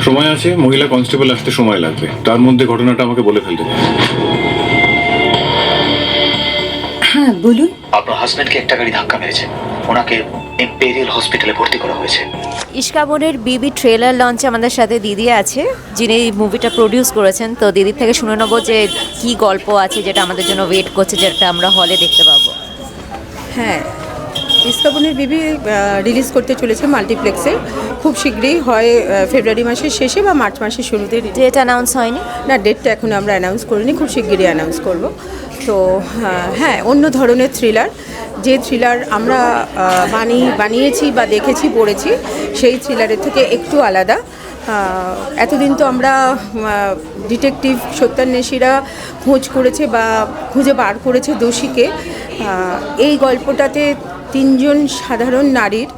সময় আছে, মহিলা কনস্টেবল আসতে সময় লাগবে, তার মধ্যে ঘটনাটা আমাকে বলে ফেলতে। হ্যাঁ বলুন। আপনার হাজবেন্ডকে একটা গাড়ি ধাক্কা মেরেছে, ওনাকে ইম্পেরিয়াল হসপিটালে ভর্তি করা হয়েছে। ইশকাবনের বিবি ট্রেলার লঞ্চে আমাদের সাথে দিদি আছে, যিনি মুভিটা প্রডিউস করেছেন। তো দিদির থেকে শুনে নেবো যে কি গল্প আছে যেটা আমাদের জন্য ওয়েট করছে, যেটা আমরা হলে দেখতে পাবো। হ্যাঁ, ইস্কাবনের বিবি রিলিজ করতে চলেছে মাল্টিপ্লেক্সে খুব শীঘ্রই, হয় ফেব্রুয়ারি মাসের শেষে বা মার্চ মাসের শুরুতে। ডেট অ্যানাউন্স হয়নি না, ডেটটা এখন আমরা অ্যানাউন্স করিনি, খুব শিগগিরই অ্যানাউন্স করব। তো হ্যাঁ, অন্য ধরনের থ্রিলার, যে থ্রিলার আমরা বানিয়েছি বা দেখেছি পড়েছি, সেই থ্রিলারের থেকে একটু আলাদা। এতদিন তো আমরা ডিটেকটিভ সত্যান্বেষীরা খোঁজ করেছে বা খুঁজে বার করেছে দোষীকে। এই গল্পটাতে তিনজন সাধারণ নারীর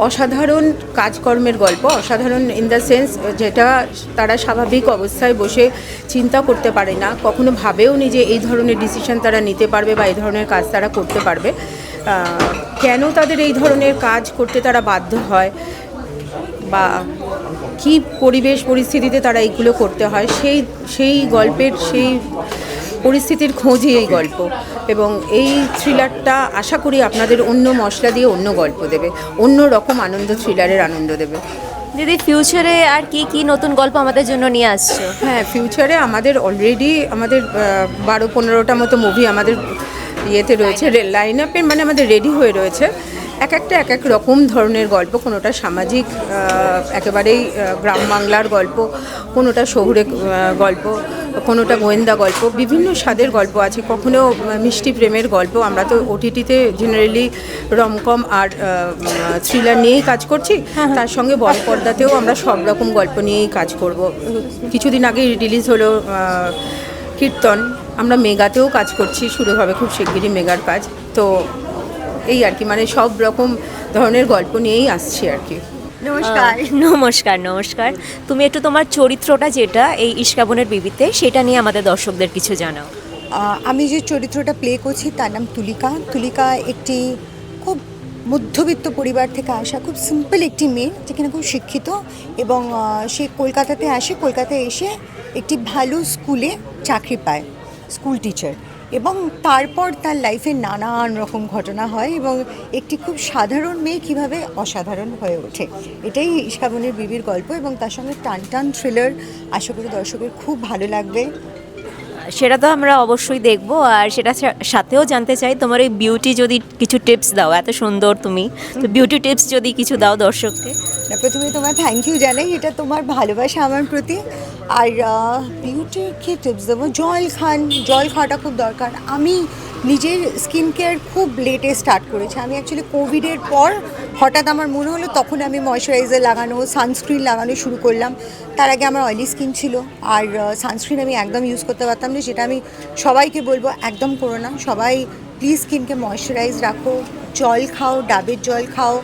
অসাধারণ কাজকর্মের গল্প, অসাধারণ ইন দ্য সেন্স যেটা তারা স্বাভাবিক অবস্থায় বসে চিন্তা করতে পারে না, কখনো ভাবেও নি যে এই ধরনের ডিসিশন তারা নিতে পারবে বা এই ধরনের কাজ তারা করতে পারবে। কেন তাদের এই ধরনের কাজ করতে তারা বাধ্য হয় বা কী পরিবেশ পরিস্থিতিতে তারা এইগুলো করতে হয়, সেই গল্পের সেই পরিস্থিতির খোঁজই এই গল্প। এবং এই থ্রিলারটা আশা করি আপনাদের অন্য মশলা দিয়ে অন্য গল্প দেবে, অন্য রকম আনন্দ, থ্রিলারের আনন্দ দেবে। দিদি, ফিউচারে আর কি কি নতুন গল্প আমাদের জন্য নিয়ে আসছো? হ্যাঁ, ফিউচারে আমাদের অলরেডি 12-15টা মতো মুভি আমাদের ইয়েতে রয়েছে, লাইন আপে, মানে আমাদের রেডি হয়ে রয়েছে। এক এক রকম ধরনের গল্প, কোনোটা সামাজিক একেবারেই গ্রাম বাংলার গল্প, কোনোটা শহুরে গল্প, কোনোটা গোয়েন্দা গল্প, বিভিন্ন স্বাদের গল্প আছে, কখনো মিষ্টি প্রেমের গল্প। আমরা তো ওটিটিতে জেনারেলি রমকম আর থ্রিলার নিয়েই কাজ করছি, তার সঙ্গে বড় পর্দাতেও আমরা সব রকম গল্প নিয়েই কাজ করব। কিছুদিন আগে রিলিজ হলো কীর্তন, আমরা মেগাতেও কাজ করছি, শুরু হবে খুব শিগগিরই মেগার কাজ। তো এই আর কি, মানে সব রকম ধরনের গল্প নিয়েই আসছি আর কি। নমস্কার। নমস্কার। তুমি একটু তোমার চরিত্রটা যেটা এই ইশকাবনের বিবিতে, সেটা নিয়ে আমাদের দর্শকদের কিছু জানাও। আমি যে চরিত্রটা প্লে করছি তার নাম তুলিকা। তুলিকা একটি খুব মধ্যবিত্ত পরিবার থেকে আসা খুব সিম্পল একটি মেয়ে, যেখানে খুব শিক্ষিত, এবং সে কলকাতাতে আসে। কলকাতায় এসে একটি ভালো স্কুলে চাকরি পায়, স্কুল টিচার, এবং তারপর তার লাইফে নানান রকম ঘটনা হয় এবং একটি খুব সাধারণ মেয়ে কীভাবে অসাধারণ হয়ে ওঠে। এটাই ইশকাবনের বিবির গল্প, এবং তার সঙ্গে টান থ্রিলার। আশা করি দর্শকের খুব ভালো লাগবে। সেটা তো আমরা অবশ্যই দেখবো। আর সেটা সাথেও জানতে চাই তোমার এই বিউটি, যদি কিছু টিপস দাও, এত সুন্দর তুমি, তো বিউটি টিপস যদি কিছু দাও দর্শককে। না, প্রথমে তোমার থ্যাংক ইউ জানাই, এটা তোমার ভালোবাসা আমার প্রতি। আর বিউটির কী টিপস দেবো? জল খাওয়াটা খুব দরকার। আমি নিজের স্কিন কেয়ার খুব লেটে স্টার্ট করেছি। আমি অ্যাকচুয়ালি কোভিডের পর হঠাৎ আমার মনে হলো, তখন আমি ময়শ্চারাইজার লাগানো, সানস্ক্রিন লাগানো শুরু করলাম। তার আগে আমার অয়েলি স্কিন ছিল, আর সানস্ক্রিন আমি একদম ইউজ করতে পারতাম না। সেটা আমি সবাইকে বলবো, একদম করো না। সবাই প্লিজ স্কিনকে ময়শ্চারাইজ রাখো, জল খাও, ডাবের জল খাও,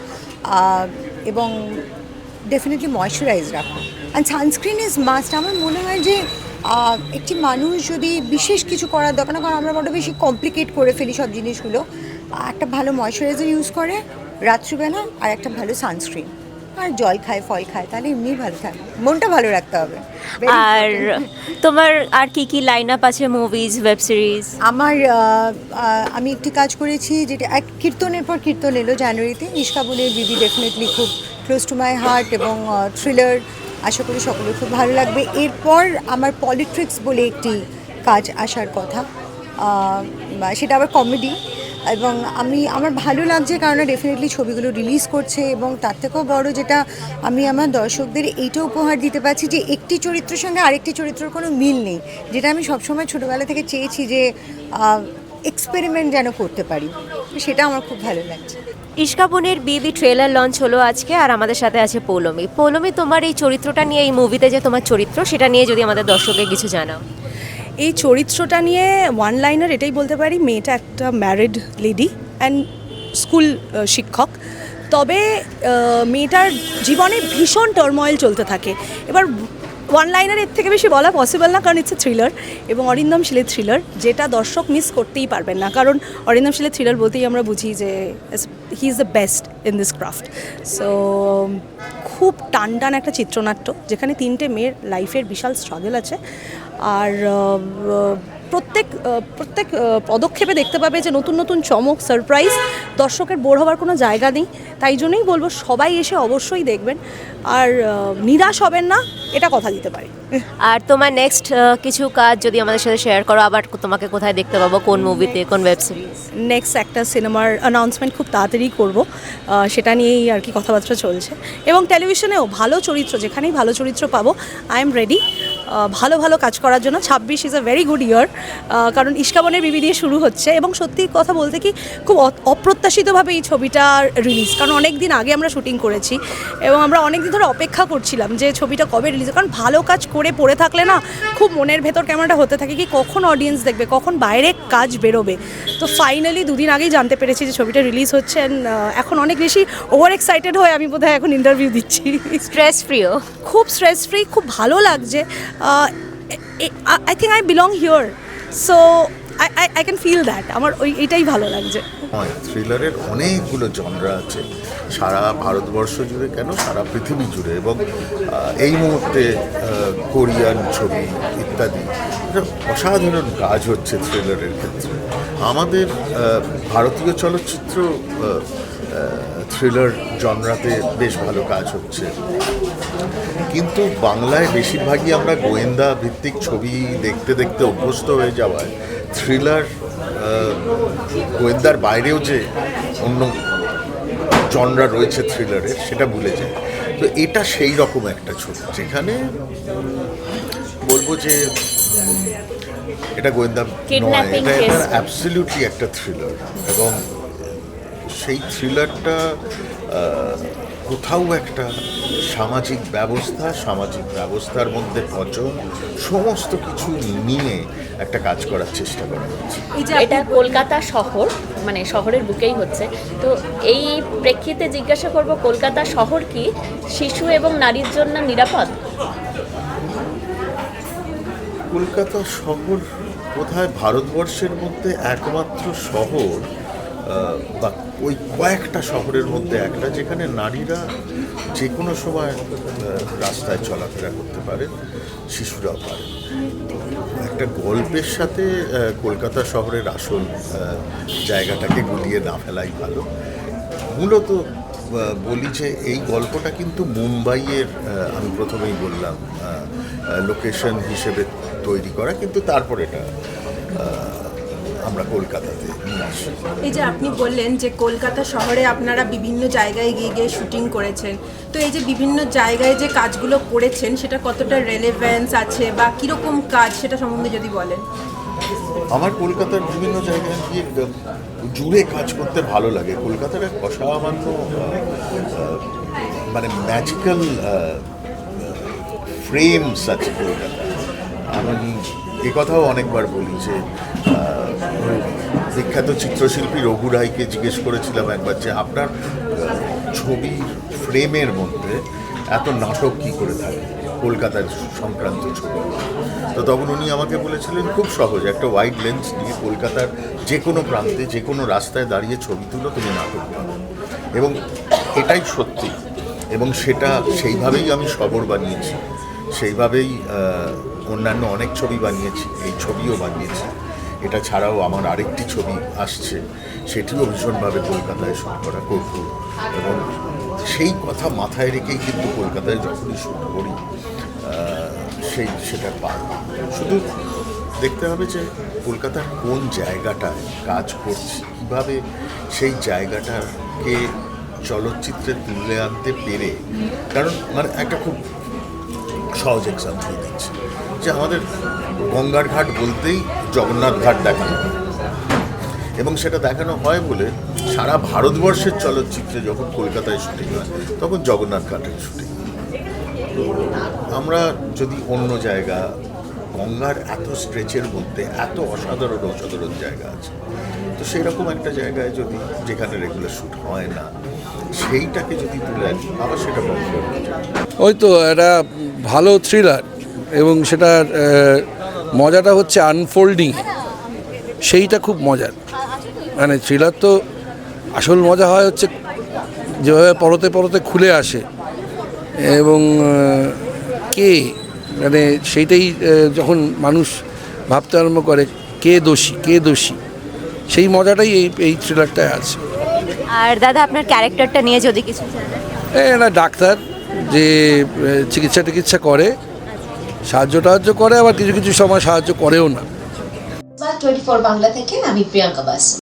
এবং ডেফিনেটলি ময়শ্চারাইজ রাখো। And sunscreen is must. আমার মনে হয় যে একটি মানুষ যদি বিশেষ কিছু করার দরকার না, কারণ আমরা বড় বেশি কমপ্লিকেট করে ফেলি সব জিনিসগুলো, একটা ভালো ময়শ্চারাইজার ইউজ করে রাত্রিবেলা, আর একটা ভালো সানস্ক্রিন, আর জল খায়, ফল খায়, তাহলে এমনি ভালো থাকে। মনটা ভালো রাখতে হবে। আর তোমার আর কি কি লাইন আপ আছে, মুভিজ, ওয়েব সিরিজ? আমি একটি কাজ করেছি, যেটা এক কীর্তনের পর কীর্তন এলো জানুয়ারিতে। ইশকাবনের বিবি ডেফিনেটলি খুব ক্লোজ টু মাই হার্ট, এবং থ্রিলার। আশা করি সকলের খুব ভালো লাগবে। এরপর আমার পলিট্রিক্স বলে একটি কাজ আসার কথা, সেটা আবার কমেডি, এবং আমার ভালো লাগছে, কারণ ডেফিনেটলি ছবিগুলো রিলিজ করছে। এবং তার থেকেও বড় যেটা, আমি আমার দর্শকদের এইটা উপহার দিতে পারছি যে একটি চরিত্রের সঙ্গে আরেকটি চরিত্রের কোনো মিল নেই, যেটা আমি সবসময় ছোটোবেলা থেকে চেয়েছি, যে এক্সপেরিমেন্ট যেন করতে পারি। সেটা আমার খুব ভালো লাগছে। ইশকাবনের বিবি ট্রেলার লঞ্চ হলো আজকে, আর আমাদের সাথে আছে পৌলমী। তোমার এই চরিত্রটা নিয়ে, এই মুভিতে যে তোমার চরিত্র, সেটা নিয়ে যদি আমাদের দর্শককে কিছু জানাও। এই চরিত্রটা নিয়ে ওয়ান লাইনার এটাই বলতে পারি, মেয়েটা একটা ম্যারিড লেডি অ্যান্ড স্কুল শিক্ষক। তবে মেয়েটার জীবনে ভীষণ টার্ময়েল চলতে থাকে। এবার ওয়ান লাইনার এর থেকে বেশি বলা পসিবল না, কারণ ইটস এ থ্রিলার, এবং অরিন্দম শীলের থ্রিলার, যেটা দর্শক মিস করতেই পারবেন না। কারণ অরিন্দম শীলের থ্রিলার বলতেই আমরা বুঝি যে he is the best in this craft. So খুব টান টান একটা চিত্রনাট্য, যেখানে 3টে মেয়ের লাইফের বিশাল স্ট্রাগল আছে। আর প্রত্যেক পদক্ষেপে দেখতে পাবে যে নতুন নতুন চমক, সারপ্রাইজ। দর্শকের বোর হওয়ার কোনো জায়গা নেই, তাই জন্যই বলবো সবাই এসে অবশ্যই দেখবেন, আর নিরাশ হবেন না, এটা কথা দিতে পারি। আর তোমার নেক্সট কিছু কাজ যদি আমাদের সাথে শেয়ার করো, আবার তোমাকে কোথায় দেখতে পাবো, কোন মুভিতে, কোন ওয়েব সিরিজ? নেক্সট একটা সিনেমার অ্যানাউন্সমেন্ট খুব তাড়াতাড়ি করব, সেটা নিয়েই আর কি কথাবার্তা চলছে। এবং টেলিভিশনেও ভালো চরিত্র, যেখানেই ভালো চরিত্র পাবো, আই এম রেডি ভালো ভালো কাজ করার জন্য। 26 ইজ আ ভেরি গুড ইয়ার, কারণ ইস্কাবনের বিবি দিয়ে শুরু হচ্ছে, এবং সত্যি কথা বলতে কি খুব অপ্রত্যাশিতভাবে এই ছবিটার রিলিজ, কারণ অনেক দিন আগে আমরা শুটিং করেছি এবং আমরা অনেক দিন ধরে অপেক্ষা করছিলাম যে ছবিটা কবে রিলিজ। কারণ ভালো কাজ করে পড়ে থাকলে না, খুব মনের ভেতর কেমনটা হতে থাকে কি কখন অডিয়েন্স দেখবে, কখন বাইরে কাজ বেরোবে। তো ফাইনালি 2 দিন আগেই জানতে পেরেছি যে ছবিটা রিলিজ হচ্ছে, এখন অনেক বেশি ওভার এক্সাইটেড হয়ে আমি বোধহয় এখন ইন্টারভিউ দিচ্ছি। স্ট্রেস ফ্রিও? খুব স্ট্রেস ফ্রি, খুব ভালো লাগছে। I think I belong here, so I can feel that. আমার এটাই ভালো লাগছে। থ্রিলারের অনেকগুলো জনরা আছে সারা ভারতবর্ষ জুড়ে, কেন সারা পৃথিবী জুড়ে, এবং এই মুহূর্তে কোরিয়ান ছবি ইত্যাদি অসাধারণ কাজ হচ্ছে থ্রিলারের ক্ষেত্রে। আমাদের ভারতীয় চলচ্চিত্র থ্রিলার জনরাতে বেশ ভালো কাজ হচ্ছে, কিন্তু বাংলায় বেশিরভাগই আমরা গোয়েন্দা ভিত্তিক ছবি দেখতে দেখতে অভ্যস্ত হয়ে যাওয়ায় থ্রিলার, গোয়েন্দার বাইরেও যে অন্য জনরা রয়েছে থ্রিলারের, সেটা ভুলে যায়। তো এটা সেই রকম একটা ছবি, যেখানে বলবো যে এটা গোয়েন্দা নয়, এটা অ্যাবসলিউটলি একটা থ্রিলার, এবং সেই থ্রিলারটা কোথাও একটা সামাজিক ব্যবস্থার মধ্যে পচন, সমস্ত কিছু নিয়ে একটা কাজ করার চেষ্টা করা হচ্ছে। এটা কলকাতা শহর, মানে শহরের বুকেই হচ্ছে, তো এই প্রেক্ষিতে জিজ্ঞাসা করব, কলকাতা শহর কি শিশু এবং নারীর জন্য নিরাপদ? কলকাতা শহর বোধহয় ভারতবর্ষের মধ্যে একমাত্র শহর, বা ওই কয়েকটা শহরের মধ্যে একটা, যেখানে নারীরা যে কোনো সময় রাস্তায় চলাফেরা করতে পারে, শিশুরাও পারে। একটা গল্পের সাথে কলকাতা শহরের আসল জায়গাটাকে গুলিয়ে না ফেলাই ভালো। মূলত বলি যে এই গল্পটা কিন্তু মুম্বাইয়ের, আমি প্রথমেই বললাম, লোকেশন হিসেবে তৈরি করা, কিন্তু তারপর এটা আমরা কলকাতাতে নিয়ে আসি। এই যে আপনি বললেন যে কলকাতা শহরে আপনারা বিভিন্ন জায়গায় গিয়ে গিয়ে শুটিং করেছেন, তো এই যে বিভিন্ন জায়গায় যে কাজগুলো করেছেন সেটা কতটা রেলেভেন্স আছে বা কীরকম কাজ, সেটা সম্বন্ধে যদি বলেন। আমার কলকাতার বিভিন্ন জায়গায় গিয়ে জুড়ে কাজ করতে ভালো লাগে। কলকাতার এক অসামান্য মানে ম্যাজিক্যাল ফ্রেমস আছে কলকাতায়। আমি এ কথাও অনেকবার বলি যে বিখ্যাত চিত্রশিল্পী রঘু রায়কে জিজ্ঞেস করেছিলাম একবার যে আপনার ছবির ফ্রেমের মধ্যে এত নাটক কী করে থাকে কলকাতার সংক্রান্ত ছবি। তো তখন উনি আমাকে বলেছিলেন খুব সহজ, একটা ওয়াইড লেন্স নিয়ে কলকাতার যে কোনো প্রান্তে যে কোনো রাস্তায় দাঁড়িয়ে ছবি তুলো, তুমি নাটক পাবে। এবং এটাই সত্যি, এবং সেটা সেইভাবেই আমি সবর বানিয়েছি, সেইভাবেই অন্যান্য অনেক ছবি বানিয়েছি, এই ছবিও বানিয়েছি। এটা ছাড়াও আমার আরেকটি ছবি আসছে, সেটিও ভীষণভাবে কলকাতায় শুট করা কর্পূর, এবং সেই কথা মাথায় রেখেই কিন্তু কলকাতায় যখনই শুট করি সেটা পাই। শুধু দেখতে হবে যে কলকাতার কোন জায়গাটায় কাজ করছি, কীভাবে সেই জায়গাটাকে চলচ্চিত্রে তুলে আনতে পেরে। কারণ মানে একটা খুব সহজ এক্সাম্পল দিচ্ছি যে আমাদের গঙ্গার ঘাট বলতেই জগন্নাথ ঘাট দেখানো হয়, এবং সেটা দেখানো হয় বলে সারা ভারতবর্ষের চলচ্চিত্রে যখন কলকাতায় শুটিং হয় তখন জগন্নাথ ঘাটের শুটিং। আমরা যদি অন্য জায়গা, গঙ্গার এত স্ট্রেচের মধ্যে এত অসাধারণ জায়গা আছে, তো সেই রকম একটা জায়গায় যদি, যেখানে রেগুলার শ্যুট হয় না, সেইটাকে যদি তুলে আনি, আবার সেটা বন্ধ করে ওই তো একটা ভালো থ্রিলার, এবং সেটার মজাটা হচ্ছে আনফোল্ডিং, সেইটা খুব মজার। মানে থ্রিলার তো আসল মজা হয় হচ্ছে যেভাবে পরতে পরতে খুলে আসে এবং কে মানে সেইটাই যখন মানুষ ভাবতে আরম্ভ করে কে দোষী সেই মজাটাই এই থ্রিলারটায় আছে। আর দাদা আপনার ক্যারেক্টারটা নিয়ে যদি কিছু জানেন। না ডাক্তার যে চিকিৎসা করে, সাহায্য করে, আবার কিছু সময় সাহায্য করেও না। স্মার্ট 24 বাংলা থেকে আমি প্রিয়াঙ্কা বাস।